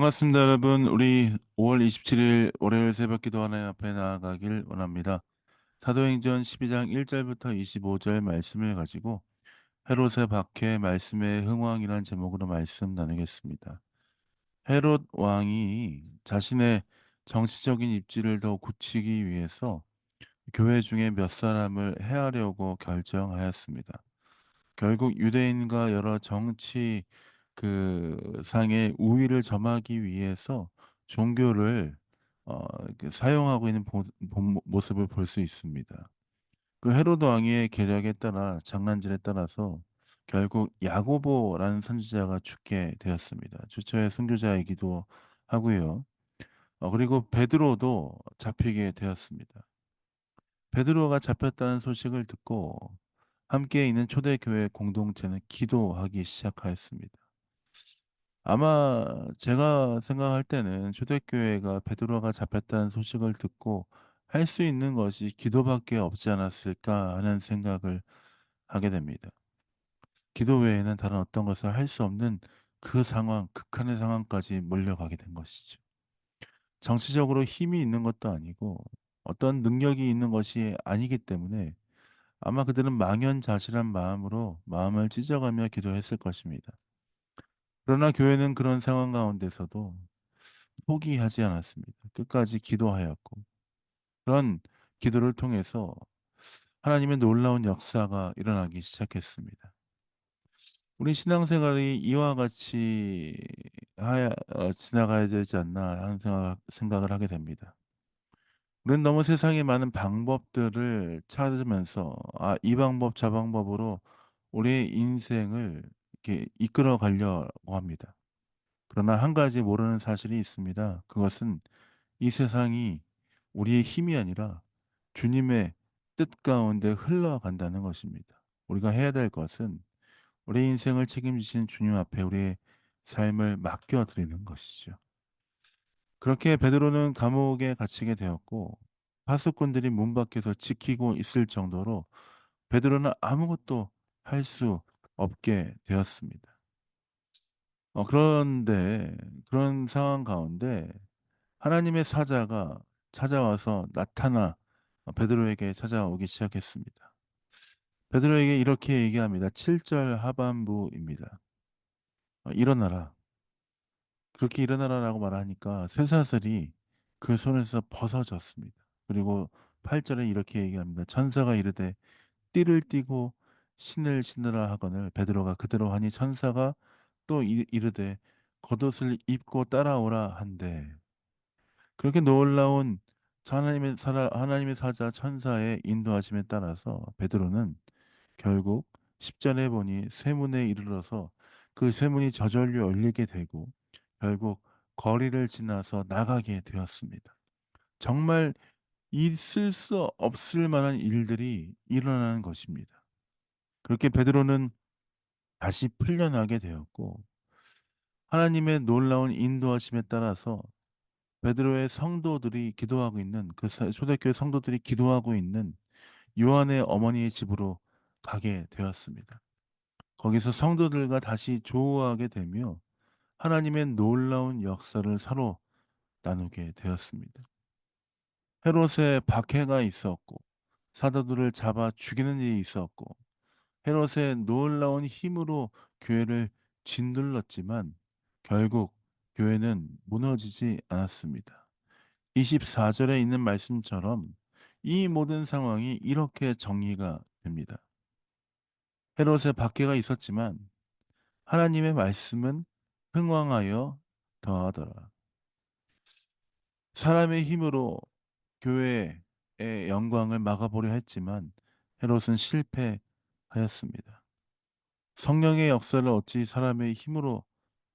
반갑습니다, 여러분. 우리 5월 27일 월요일 새벽 기도 하나님 앞에 나아가길 원합니다. 사도행전 12장 1절부터 25절 말씀을 가지고 헤롯의 박해 말씀의 흥왕이라는 제목으로 말씀 나누겠습니다. 헤롯 왕이 자신의 정치적인 입지를 더 굳히기 위해서 교회 중에 몇 사람을 해하려고 결정하였습니다. 결국 유대인과 여러 정치 상의 우위를 점하기 위해서 종교를 사용하고 있는 본 모습을 볼 수 있습니다. 그 헤로드 왕의 계략에 따라 장난질에 따라서 결국 야고보라는 선지자가 죽게 되었습니다. 주처의 선교자이기도 하고요. 그리고 베드로도 잡히게 되었습니다. 베드로가 잡혔다는 소식을 듣고 함께 있는 초대교회 공동체는 기도하기 시작하였습니다. 아마 제가 생각할 때는 초대교회가 베드로가 잡혔다는 소식을 듣고 할 수 있는 것이 기도밖에 없지 않았을까 하는 생각을 하게 됩니다. 기도 외에는 다른 어떤 것을 할 수 없는 그 상황, 극한의 상황까지 몰려가게 된 것이죠. 정치적으로 힘이 있는 것도 아니고 어떤 능력이 있는 것이 아니기 때문에 아마 그들은 망연자실한 마음으로 마음을 찢어가며 기도했을 것입니다. 그러나 교회는 그런 상황 가운데서도 포기하지 않았습니다. 끝까지 기도하였고 그런 기도를 통해서 하나님의 놀라운 역사가 일어나기 시작했습니다. 우리 신앙생활이 이와 같이 지나가야 되지 않나 하는 생각을 하게 됩니다. 우리는 너무 세상에 많은 방법들을 찾으면서 이 방법 저 방법으로 우리의 인생을 이렇게 이끌어 가려고 합니다. 그러나 한 가지 모르는 사실이 있습니다. 그것은 이 세상이 우리의 힘이 아니라 주님의 뜻 가운데 흘러간다는 것입니다. 우리가 해야 될 것은 우리 인생을 책임지신 주님 앞에 우리의 삶을 맡겨 드리는 것이죠. 그렇게 베드로는 감옥에 갇히게 되었고 파수꾼들이 문 밖에서 지키고 있을 정도로 베드로는 아무것도 할 수 없게 되었습니다. 그런데 그런 상황 가운데 하나님의 사자가 찾아와서 나타나 베드로에게 찾아오기 시작했습니다. 베드로에게 이렇게 얘기합니다. 7절 하반부입니다. "일어나라." 그렇게 "일어나라."라고 말하니까 쇠사슬이 그 손에서 벗어졌습니다. 그리고 8 절에 이렇게 얘기합니다. 천사가 이르되 띠를 띠고 신을 신으라 하거늘 베드로가 그대로 하니 천사가 또 이르되 겉옷을 입고 따라오라 한대. 그렇게 놀라운 하나님의 사자 천사의 인도하심에 따라서 베드로는 결국 10 절에 보니 쇠문에 이르러서 그 쇠문이 저절로 열리게 되고 결국 거리를 지나서 나가게 되었습니다. 정말 있을 수 없을 만한 일들이 일어나는 것입니다. 그렇게 베드로는 다시 풀려나게 되었고 하나님의 놀라운 인도하심에 따라서 베드로의 성도들이 기도하고 있는 초대교회 성도들이 기도하고 있는 요한의 어머니의 집으로 가게 되었습니다. 거기서 성도들과 다시 조우하게 되며 하나님의 놀라운 역사를 서로 나누게 되었습니다. 헤롯의 박해가 있었고 사도들을 잡아 죽이는 일이 있었고 헤롯의 놀라운 힘으로 교회를 짓눌렀지만 결국 교회는 무너지지 않았습니다. 24 절에 있는 말씀처럼 이 모든 상황이 이렇게 정리가 됩니다. 헤롯의 박해가 있었지만 하나님의 말씀은 흥왕하여 더하더라. 사람의 힘으로 교회의 영광을 막아보려 했지만 헤롯은 실패하였습니다. 성령의 역사를 어찌 사람의 힘으로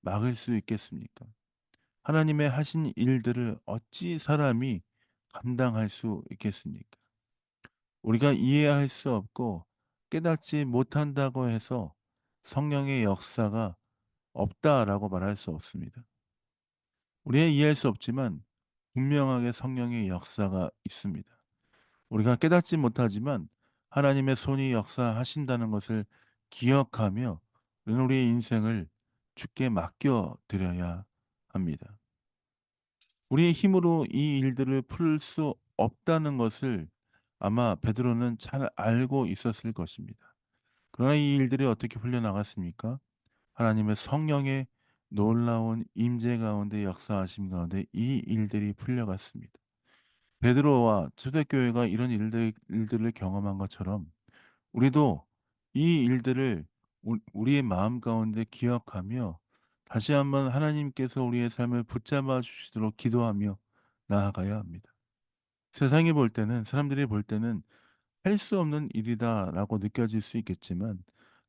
막을 수 있겠습니까? 하나님의 하신 일들을 어찌 사람이 감당할 수 있겠습니까? 우리가 이해할 수 없고 깨닫지 못한다고 해서 성령의 역사가 없다라고 말할 수 없습니다. 우리가 이해할 수 없지만 분명하게 성령의 역사가 있습니다. 우리가 깨닫지 못하지만 하나님의 손이 역사하신다는 것을 기억하며 우리는 우리의 인생을 주께 맡겨 드려야 합니다. 우리의 힘으로 이 일들을 풀 수 없다는 것을 아마 베드로는 잘 알고 있었을 것입니다. 그러나 이 일들이 어떻게 풀려나갔습니까? 하나님의 성령의 놀라운 임재 가운데 역사하심 가운데 이 일들이 풀려갔습니다. 베드로와 초대교회가 이런 일들을 경험한 것처럼 우리도 이 일들을 우리의 마음 가운데 기억하며 다시 한번 하나님께서 우리의 삶을 붙잡아 주시도록 기도하며 나아가야 합니다. 세상이 볼 때는 사람들이 볼 때는 '할 수 없는 일이다.'라고 느껴질 수 있겠지만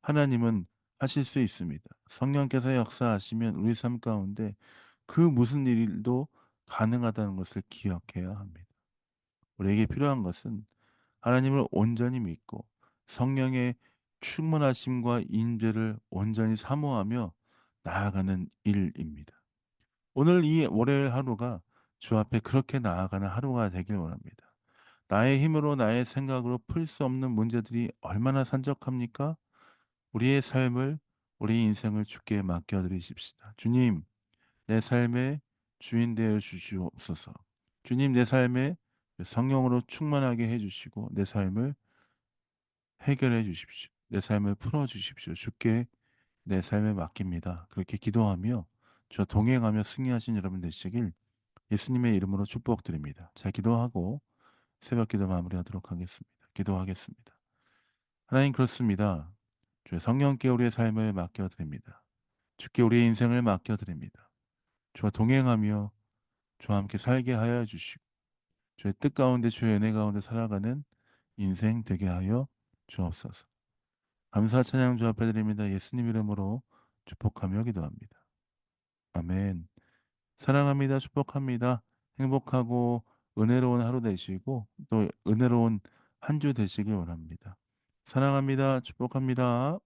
하나님은 하실 수 있습니다. 성령께서 역사하시면 우리 삶 가운데 그 무슨 일도 가능하다는 것을 기억해야 합니다. 우리에게 필요한 것은 하나님을 온전히 믿고 성령의 충만하심과 인도를 온전히 사모하며 나아가는 일입니다. 오늘 이 월요일 하루가 주 앞에 그렇게 나아가는 하루가 되길 원합니다. 나의 힘으로 나의 생각으로 풀 수 없는 문제들이 얼마나 산적합니까? 우리의 삶을 우리 인생을 주께 맡겨 드리십시다. 주님, 내 삶의 주인 되어 주시옵소서. 주님, 내 삶에 성령으로 충만하게 해 주시고 내 삶을 해결해 주십시오. 내 삶을 풀어 주십시오. 주께 내 삶을 맡깁니다. 그렇게 기도하며 저 동행하며 승리하신 여러분 되시길 예수님의 이름으로 축복드립니다. 자, 기도하고 새벽 기도 마무리하도록 하겠습니다. 기도하겠습니다. 하나님, 그렇습니다. 주의 성령께 우리의 삶을 맡겨 드립니다. 주께 우리의 인생을 맡겨 드립니다. 주와 동행하며 주와 함께 살게 하여 주시고 주의 뜻 가운데 주의 은혜 가운데 살아가는 인생 되게 하여 주옵소서. 감사 찬양 주 앞에 드립니다. 예수님 이름으로 축복하며 기도합니다. 아멘. 사랑합니다. 축복합니다. 행복하고 은혜로운 하루 되시고 또 은혜로운 한 주 되시길 원합니다. 사랑합니다. 축복합니다.